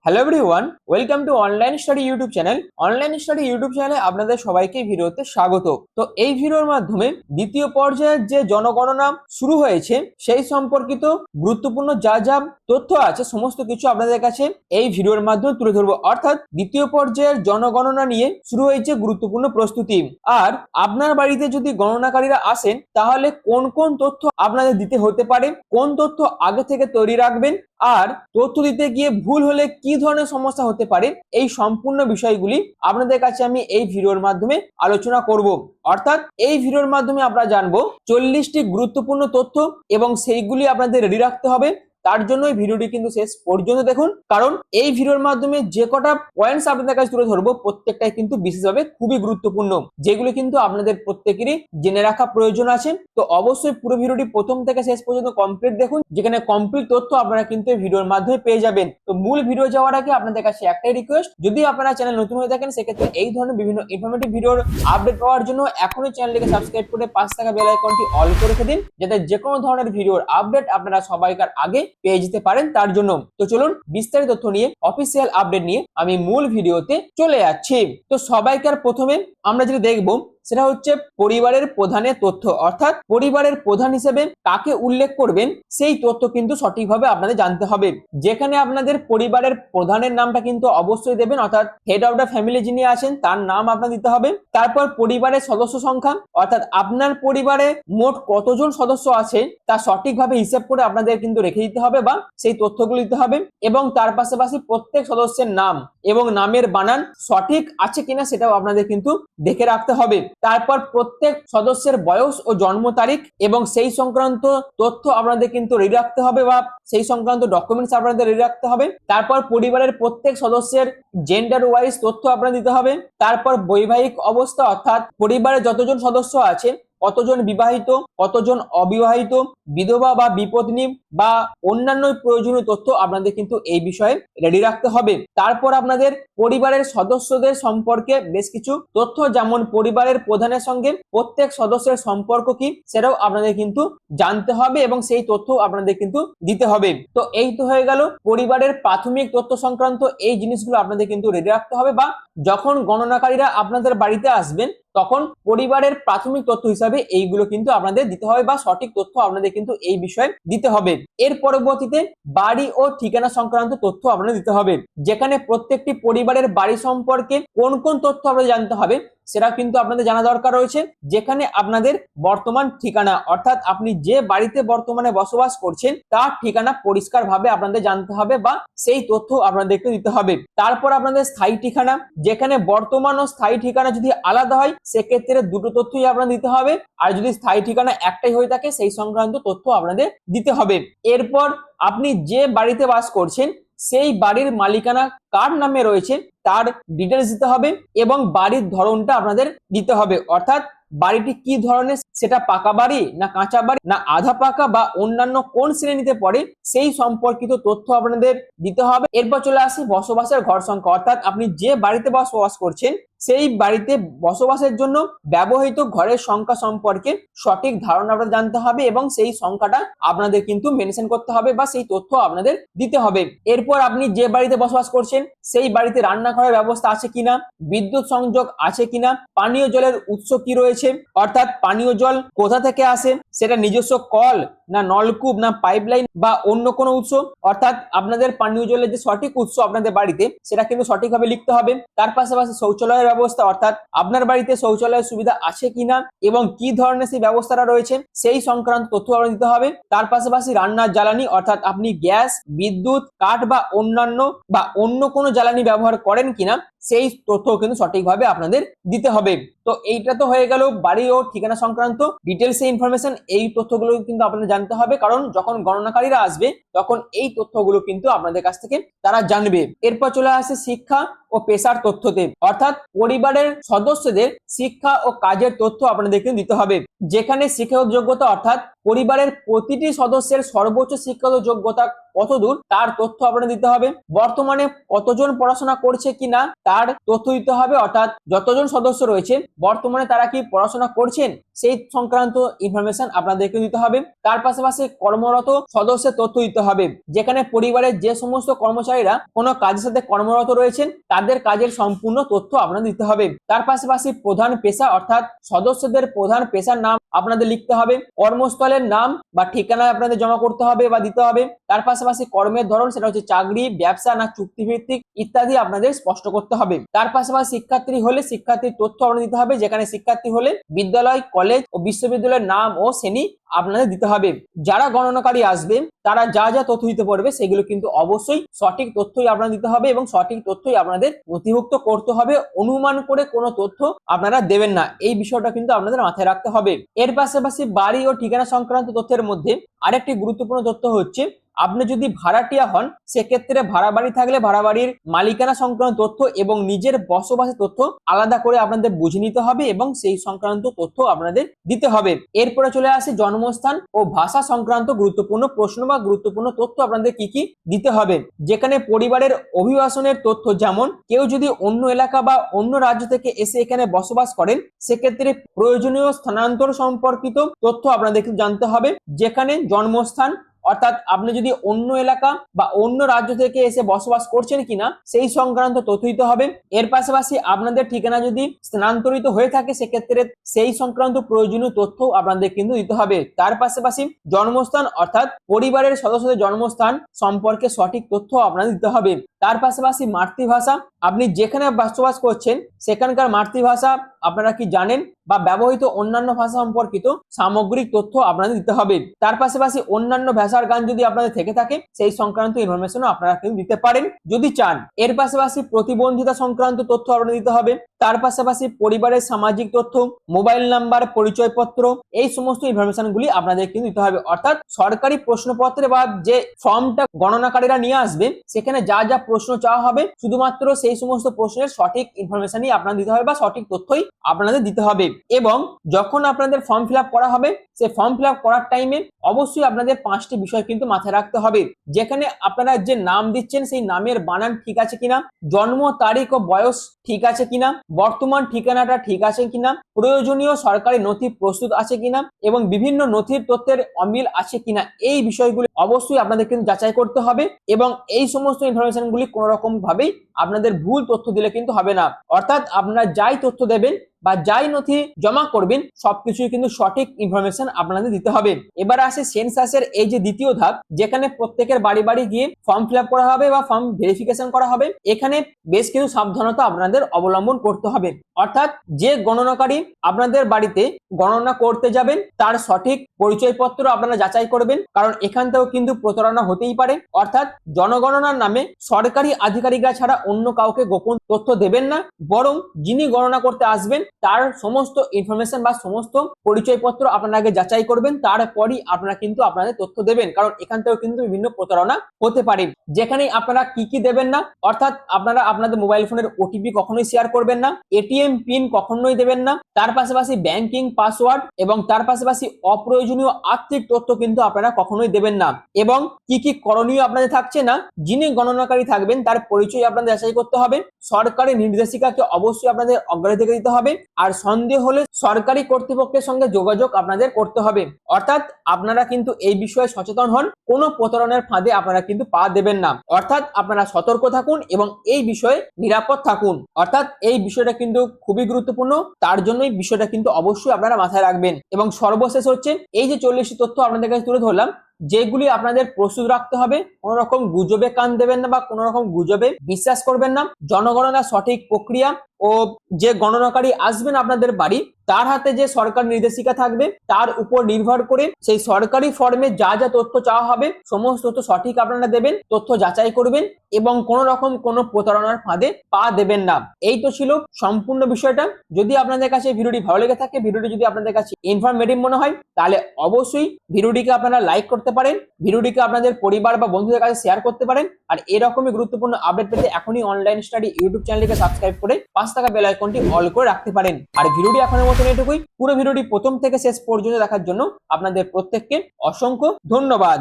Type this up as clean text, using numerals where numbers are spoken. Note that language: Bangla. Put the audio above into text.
Hello everyone, welcome to online study YouTube channel. Online study YouTube চ্যানেলে আপনাদের সবাইকে ভিডিওতে স্বাগত। তো এই ভিডিওর মাধ্যমে দ্বিতীয় পর্যায়ের যে জনগণনা শুরু হয়েছে সেই সম্পর্কিত গুরুত্বপূর্ণ যা যা তথ্য আছে সমস্ত কিছু আপনাদের কাছে এই ভিডিওর মাধ্যমে তুলে ধরবো। অর্থাৎ দ্বিতীয় পর্যায়ের জনগণনা নিয়ে শুরু হয়েছে গুরুত্বপূর্ণ প্রস্তুতি। আর আপনার বাড়িতে যদি গণনাকারীরা আসেন তাহলে কোন কোন তথ্য আপনাদের দিতে হতে পারে, কোন তথ্য আগে থেকে তৈরি রাখবেন, আর তথ্য দিতে গিয়ে ভুল হলে কি ধরনের সমস্যা হতে পারে, এই সম্পূর্ণ বিষয়গুলি আপনাদের কাছে আমি এই ভিডিওর মাধ্যমে আলোচনা করব। অর্থাৎ এই ভিডিওর মাধ্যমে আমরা জানবো 40টি গুরুত্বপূর্ণ তথ্য এবং সেইগুলি আপনাদের রেডি রাখতে হবে। তার জন্য এই ভিডিওটি কিন্তু শেষ পর্যন্ত দেখুন, কারণ এই ভিডিওর মাধ্যমে যে কটা পয়েন্টস আপনাদের কাছে তুলে ধরবো প্রত্যেকটাই কিন্তু বিশেষভাবে খুবই গুরুত্বপূর্ণ, যেগুলো কিন্তু আপনাদের প্রত্যেকেরই জেনে রাখা প্রয়োজন আছে। তো অবশ্যই পুরো ভিডিওটি প্রথম থেকে শেষ পর্যন্ত কমপ্লিট দেখুন, যেখানে কমপ্লিট তথ্য আপনারা কিন্তু এই ভিডিওর মাধ্যমে পেয়ে যাবেন। তো মূল ভিডিও যাওয়ার আগে আপনাদের কাছে একটাই রিকোয়েস্ট, যদি আপনারা চ্যানেল নতুন হয়ে থাকেন সেক্ষেত্রে এই ধরনের বিভিন্ন ইনফরমেটিভ ভিডিওর আপডেট পাওয়ার জন্য এখনই চ্যানেলটিকে সাবস্ক্রাইব করে পাশে থাকা বেল আইকনটি অল করে রেখে দিন, যাতে যে কোনো ধরনের ভিডিওর আপডেট আপনারা সবাইকার আগে পেয়ে যেতে পারেন। তার জন্য তো চলুন বিস্তারিত তথ্য নিয়ে, অফিসিয়াল আপডেট নিয়ে আমি মূল ভিডিওতে চলে যাচ্ছি। তো সবাইকার প্রথমে আমরা যেটা দেখবো সেটা হচ্ছে পরিবারের প্রধানের তথ্য। অর্থাৎ পরিবারের প্রধান হিসেবে কাকে উল্লেখ করবেন সেই তথ্য কিন্তু সঠিকভাবে আপনাদের জানতে হবে। যেখানে আপনাদের পরিবারের প্রধানের নামটা কিন্তু অবশ্যই দেবেন, অর্থাৎ হেড অফ দ্য ফ্যামিলি যিনি আছেন তার নাম আপনার দিতে হবে। তারপর পরিবারের সদস্য সংখ্যা, অর্থাৎ আপনার পরিবারে মোট কতজন সদস্য আছে তা সঠিকভাবে হিসাব করে আপনাদের কিন্তু রেখে দিতে হবে বা সেই তথ্যগুলো দিতে হবে। এবং তার পাশাপাশি প্রত্যেক সদস্যের নাম এবং নামের বানান সঠিক আছে কিনা সেটাও আপনাদের কিন্তু দেখে রাখতে হবে। তারপর প্রত্যেক সদস্যের বয়স ও জন্ম তারিখ এবং সেই সংক্রান্ত তথ্য আপনাদের কিন্তু রেডি রাখতে হবে বা সেই সংক্রান্ত ডকুমেন্টস আপনাদের রেডি রাখতে হবে। তারপর পরিবারের প্রত্যেক সদস্যের জেন্ডার ওয়াইজ তথ্য আপনাদের দিতে হবে। তারপর বৈবাহিক অবস্থা, অর্থাৎ পরিবারে যতজন সদস্য আছে কতজন বিবাহিত, কতজন অবিবাহিত, বিধবা বা বিপত্নী বা অন্যান্য প্রয়োজনীয় তথ্য আপনাদের কিন্তু এই বিষয়ে রেডি রাখতে হবে। তারপর আপনাদের পরিবারের সদস্যদের সম্পর্কে বেশ কিছু তথ্য, যেমন পরিবারের প্রধানের সঙ্গে প্রত্যেক সদস্যের সম্পর্ক কি সেটাও আপনাদের কিন্তু জানতে হবে এবং সেই তথ্য আপনাদের কিন্তু দিতে হবে। তো এই তো হয়ে গেল পরিবারের প্রাথমিক তথ্য সংক্রান্ত এই জিনিসগুলো আপনাদের কিন্তু রেডি রাখতে হবে, বা যখন গণনাকারীরা আপনাদের বাড়িতে আসবেন তখন পরিবারের প্রাথমিক তথ্য হিসাবে এইগুলো কিন্তু আপনাদের দিতে হবে বা সঠিক তথ্য আপনাদের কিন্তু এই বিষয়ে দিতে হবে। এর পরবর্তীতে বাড়ি ও ঠিকানা সংক্রান্ত তথ্য আপনাদের দিতে হবে, যেখানে প্রত্যেকটি পরিবারের বাড়ি সম্পর্কে কোন কোন তথ্য আপনাদের জানতে হবে সেটা কিন্তু আপনাদের জানা দরকার রয়েছে। যেখানে আপনাদের বর্তমান ঠিকানা, অর্থাৎ আপনি যে বাড়িতে বর্তমানে বসবাস করছেন তার ঠিকানা পরিষ্কারভাবে আপনাদের জানতে হবে বা সেই তথ্য আপনাদেরকে দিতে হবে। তারপর আপনাদের স্থায়ী ঠিকানা, যেখানে বর্তমান ও স্থায়ী ঠিকানা যদি আলাদা হয় সেক্ষেত্রে দুটো তথ্যই আপনাদের দিতে হবে, আর যদি স্থায়ী ঠিকানা একটাই হয়ে থাকে সেই সংক্রান্ত তথ্য আপনাদের দিতে হবে। এরপর আপনি যে বাড়িতে বাস করছেন সেই বাড়ির মালিকানা কার নামে রয়েছে তার ডিটেলস দিতে হবে এবং বাড়ির ধরনটা আপনাদের দিতে হবে, অর্থাৎ বাড়িটি কি ধরনের, সেটা পাকা বাড়ি না কাঁচা বাড়ি না আধা পাকা বা অন্যান্য কোন শ্রেণীতে পড়ে সেই সম্পর্কিত তথ্য আপনাদের দিতে হবে। এরপর চলে আসে বসবাসের ঘর সংখ্যা, অর্থাৎ আপনি যে বাড়িতে বসবাস করছেন সেই বাড়িতে বসবাসের জন্য ব্যবহৃত ঘরের সংখ্যা সম্পর্কে সঠিক ধারণা আপনাদের জানতে হবে এবং সেই সংখ্যাটা আপনাদের কিন্তু মেনশন করতে হবে বা সেই তথ্য আপনাদের দিতে হবে। এরপর আপনি যে বাড়িতে বসবাস করছেন সেই বাড়িতে রান্নাঘরের ব্যবস্থা আছে কিনা, বিদ্যুৎ সংযোগ আছে কিনা, পানীয় জলের উৎস কি রয়েছে, অর্থাৎ পানীয় জল কোথা থেকে আসে, সেটা নিজস্ব কল না নলকূপ না পাইপলাইন বা অন্য কোনো উৎস, অর্থাৎ আপনাদের পানীয় জলের যে সঠিক উৎস আপনাদের বাড়িতে সেটা কিন্তু সঠিকভাবে লিখতে হবে। তার পাশাপাশি শৌচালয়ের ব্যবস্থা, অর্থাৎ আপনার বাড়িতে শৌচালয়ের সুবিধা আছে কিনা এবং কি ধরনের সেই ব্যবস্থাটা রয়েছে সেই সংক্রান্ত তথ্য আপনাদের দিতে হবে। তার পাশাপাশি রান্নার জ্বালানি, অর্থাৎ আপনি গ্যাস, বিদ্যুৎ, কাঠ বা অন্যান্য বা অন্য কোনো জ্বালানি ব্যবহার করেন কিনা সেই তথ্য কিন্তু সঠিকভাবে আপনাদের দিতে হবে। তো এইটা তো হয়ে গেল বাড়ি ও ঠিকানা সংক্রান্ত ডিটেলস ইনফরমেশন। এই তথ্যগুলো কিন্তু আপনাদের জানতে হবে, কারণ যখন গণনাকারীরা আসবে তখন এই তথ্যগুলো কিন্তু আপনাদের কাছ থেকে তারা জানবে। এরপর চলে আসে শিক্ষা ও পেশার তথ্যতে, অর্থাৎ পরিবারের সদস্যদের শিক্ষা ও কাজের তথ্য আপনাদের কিন্তু দিতে হবে, যেখানে শিক্ষাগত যোগ্যতা, অর্থাৎ পরিবারের প্রতিটি সদস্যের সর্বোচ্চ শিক্ষাগত যোগ্যতা কতদূর তার তথ্য আপনাদের দিতে হবে। বর্তমানে কতজন পড়াশোনা করছে কিনা তার তথ্য দিতে হবে, অর্থাৎ যতজন সদস্য রয়েছে বর্তমানে তারা কি পড়াশোনা করছেন সেই সংক্রান্ত ইনফরমেশন আপনাদেরকে দিতে হবে। তার পাশাপাশি কর্মরত সদস্যের তথ্য দিতে হবে, যেখানে পরিবারের যে সমস্ত কর্মচারীরা কোনো কাজের সাথে কর্মরত রয়েছেন তাদের কাজের সম্পূর্ণ তথ্য আপনাদের দিতে হবে। তার পাশাপাশি প্রধান পেশা অর্থাৎ সদস্যদের প্রধান পেশার নাম আপনাদের লিখতে হবে, কর্মস্থলের নাম বা ঠিকানা আপনাদের জমা করতে হবে বা দিতে হবে। তার পাশাপাশি কর্মের ধরন, সেটা হচ্ছে চাকরি, ব্যবসা না চুক্তিভিত্তিক ইত্যাদি আপনাদের স্পষ্ট করতে হবে। তার পাশাপাশি শিক্ষার্থী হলে শিক্ষার্থীর তথ্য আপনাদের দিতে হবে, যেখানে শিক্ষার্থী হলে বিদ্যালয়, কলেজ ও বিশ্ববিদ্যালয়ের নাম ও শ্রেণী আপনাদের দিতে হবে। যারা গণনাকারী আসবে তারা যা যা তথ্য দিতে পারবে সেগুলো কিন্তু অবশ্যই সঠিক তথ্যই আপনাদের দিতে হবে এবং সঠিক তথ্যই আপনাদের নথিভুক্ত করতে হবে। অনুমান করে কোনো তথ্য আপনারা দেবেন না, এই বিষয়টা কিন্তু আপনাদের মাথায় রাখতে হবে। এর পাশাপাশি বাড়ি ও ঠিকানা সংক্রান্ত তথ্যের মধ্যে আরেকটি গুরুত্বপূর্ণ তথ্য হচ্ছে আপনি যদি ভাড়াটিয়া হন সেক্ষেত্রে ভাড়া বাড়ি থাকলে ভাড়া বাড়ির মালিকানা সংক্রান্ত তথ্য এবং নিজের বসবাসের তথ্য আলাদা করে আপনাদের বুঝে নিতে হবে এবং সেই সংক্রান্ত তথ্য আপনাদের দিতে হবে। এরপরে চলে আসে জন্মস্থান ও ভাষা সংক্রান্ত গুরুত্বপূর্ণ প্রশ্ন বা গুরুত্বপূর্ণ তথ্য আপনাদের কি কি দিতে হবে, যেখানে পরিবারের অভিবাসনের তথ্য, যেমন কেউ যদি অন্য এলাকা বা অন্য রাজ্য থেকে এসে এখানে বসবাস করেন সেক্ষেত্রে প্রয়োজনীয় স্থানান্তর সম্পর্কিত তথ্য আপনাদেরকে জানতে হবে, যেখানে জন্মস্থান অর্থাৎ আপনি যদি অন্য এলাকা বা অন্য রাজ্য থেকে এসে বসবাস করছেন কিনা সেই সংক্রান্ত তথ্য দিতে হবে। এর পাশাপাশি আপনাদের ঠিকানা যদি স্থানান্তরিত হয়ে থাকে সেক্ষেত্রে সেই সংক্রান্ত প্রয়োজনীয় তথ্য আপনাদের কিন্তু দিতে হবে। তার পাশাপাশি জন্মস্থান অর্থাৎ পরিবারের সদস্যদের জন্মস্থান সম্পর্কে সঠিক তথ্য আপনাদের দিতে হবে। তার পাশাপাশি মাতৃভাষা, আপনি যেখানে বসবাস করছেন সেখানকার মাতৃভাষা আপনারা কি জানেন বা ব্যবহৃত অন্যান্য ভাষা সম্পর্কিত সামগ্রিক তথ্য আপনাদের দিতে হবে। তার পাশাপাশি অন্যান্য ভাষার গান যদি আপনাদের থেকে থাকে সেই সংক্রান্ত ইনফরমেশনও আপনারা কিন্তু দিতে পারেন যদি চান। এর পাশাপাশি প্রতিবন্ধিতা সংক্রান্ত তথ্য আপনাদের দিতে হবে। তার পাশাপাশি পরিবারের সামাজিক তথ্য, মোবাইল নাম্বার, পরিচয়পত্র, এই সমস্ত ইনফরমেশন গুলি আপনাদের কিন্তু দিতে হবে। অর্থাৎ সরকারি প্রশ্নপত্রে বা যে ফর্মটা গণনাকারীরা নিয়ে আসবে সেখানে যা যা প্রশ্ন চাওয়া হবে শুধুমাত্র সেই সমস্ত প্রশ্নের সঠিক ইনফরমেশনই আপনাদের দিতে হবে বা সঠিক তথ্যই আপনাদের দিতে হবে। এবং যখন আপনাদের ফর্ম ফিল আপ করা হবে সেই ফর্ম ফিল আপ করার টাইমে অবশ্যই আপনাদের 5টি বিষয় কিন্তু মাথায় রাখতে হবে, যেখানে আপনারা যে নাম দিচ্ছেন সেই নামের বানান ঠিক আছে কিনা, জন্ম তারিখ ও বয়স ঠিক আছে কিনা, বর্তমান ঠিকানাটা ঠিক আছে কিনা, প্রয়োজনীয় সরকারি নথি প্রস্তুত আছে কিনা এবং বিভিন্ন নথির তথ্যের অমিল আছে কিনা, এই বিষয়গুলি অবশ্যই আপনাদের কিন্তু যাচাই করতে হবে। এবং এই সমস্ত ইনফরমেশন গুলি কোনো রকম ভাবেই আপনাদের ভুল তথ্য দিলে কিন্তু হবে না। অর্থাৎ আপনারা যাই তথ্য দেবেন বা যাই নথি জমা করবেন সবকিছুই কিন্তু সঠিক ইনফরমেশন আপনাদের দিতে হবে। এবার আসে সেন্সাসের এই যে দ্বিতীয় ধাপ, যেখানে প্রত্যেকের বাড়ি বাড়ি গিয়ে ফর্ম ফিল আপ করা হবে বা ফর্ম ভেরিফিকেশন করা হবে। এখানে বেশ কিছু সাবধানতা আপনাদের অবলম্বন করতে হবে। অর্থাৎ যে গণনাকারী আপনাদের বাড়িতে গণনা করতে যাবেন তার সঠিক পরিচয়পত্র আপনারা যাচাই করবেন, কারণ এখান থেকেও কিন্তু প্রতারণা হতেই পারে। অর্থাৎ জনগণনার নামে সরকারি আধিকারিকরা ছাড়া অন্য কাউকে গোপন তথ্য দেবেন না, বরং যিনি গণনা করতে আসবেন তার সমস্ত ইনফরমেশন বা সমস্ত পরিচয়পত্র আপনারা আগে যাচাই করবেন, তারপরই আপনারা কিন্তু আপনাদের তথ্য দেবেন, কারণ এখান থেকেও কিন্তু বিভিন্ন প্রতারণা হতে পারে। যেখানেই আপনারা কি কি দেবেন না, অর্থাৎ আপনারা আপনাদের মোবাইল ফোনের ওটিপি কখনোই শেয়ার করবেন না, এটিএম পিন কখনোই দেবেন না, তার পাশাপাশি ব্যাংকিং পাসওয়ার্ড এবং তার পাশাপাশি অপ্রয়োজনীয় আর্থিক তথ্য কিন্তু আপনারা কখনোই দেবেন না। এবং কি কি করণীয় আপনাদের থাকছে না, যিনি গণনাকারী থাকবেন তার পরিচয় আপনাদের যাচাই করতে হবে, সরকারি নির্দেশিকাকে অবশ্যই আপনাদের অগ্রাধিকার দিতে হবে, আর সন্দেহ হলে সরকারি কর্তৃপক্ষের সঙ্গে যোগাযোগ আপনাদের করতে হবে। অর্থাৎ আপনারা কিন্তু এই বিষয়ে সচেতন হন, কোনো প্রতারণার ফাঁদে আপনারা কিন্তু পা দেবেন না। অর্থাৎ আপনারা সতর্ক থাকুন এবং এই বিষয়ে নিরাপদ থাকুন। অর্থাৎ এই বিষয়টা কিন্তু খুবই গুরুত্বপূর্ণ, তার জন্যই বিষয়টা কিন্তু অবশ্যই আপনারা মাথায় রাখবেন। এবং সর্বশেষ হচ্ছে এই যে 40টি তথ্য আপনাদের কাছে তুলে ধরলাম, যেগুলি আপনাদের প্রস্তুত রাখতে হবে, কোন রকম গুজবে কান দেবেন না বা কোন রকম গুজবে বিশ্বাস করবেন না। জনগণনার সঠিক প্রক্রিয়া ও যে গণনাকারী আসবেন আপনাদের বাড়ি তার হাতে যে সরকার নির্দেশিকা থাকবে তার উপর নির্ভর করে সেই সরকারি ফর্মে যা যা তথ্য চাওয়া হবে সমস্ত তথ্য সঠিক আপনারা দেবেন, তথ্য যাচাই করবেন এবং কোন রকম কোনো প্রতারণার ফাঁদে পা দেবেন না। এই তো ছিল সম্পূর্ণ বিষয়টা। যদি আপনাদের কাছে ভিডিওটি ভালো লেগে থাকে, ভিডিওটি যদি আপনাদের কাছে ইনফরমেটিভ মনে হয়, তাহলে অবশ্যই ভিডিওটিকে আপনারা লাইক করতে পারেন, ভিডিওটিকে আপনাদের পরিবার বা বন্ধুদের কাছে শেয়ার করতে পারেন। আর এরকমই গুরুত্বপূর্ণ আপডেট পেতে এখনই অনলাইন স্টাডি ইউটিউব চ্যানেলটিকে সাবস্ক্রাইব করে পাশে থাকা বেল আইকনটি অল করে রাখতে পারেন। আর ভিডিওটি এখনের মতন এটুকুই। পুরো ভিডিওটি প্রথম থেকে শেষ পর্যন্ত দেখার জন্য আপনাদের প্রত্যেককে অসংখ্য ধন্যবাদ।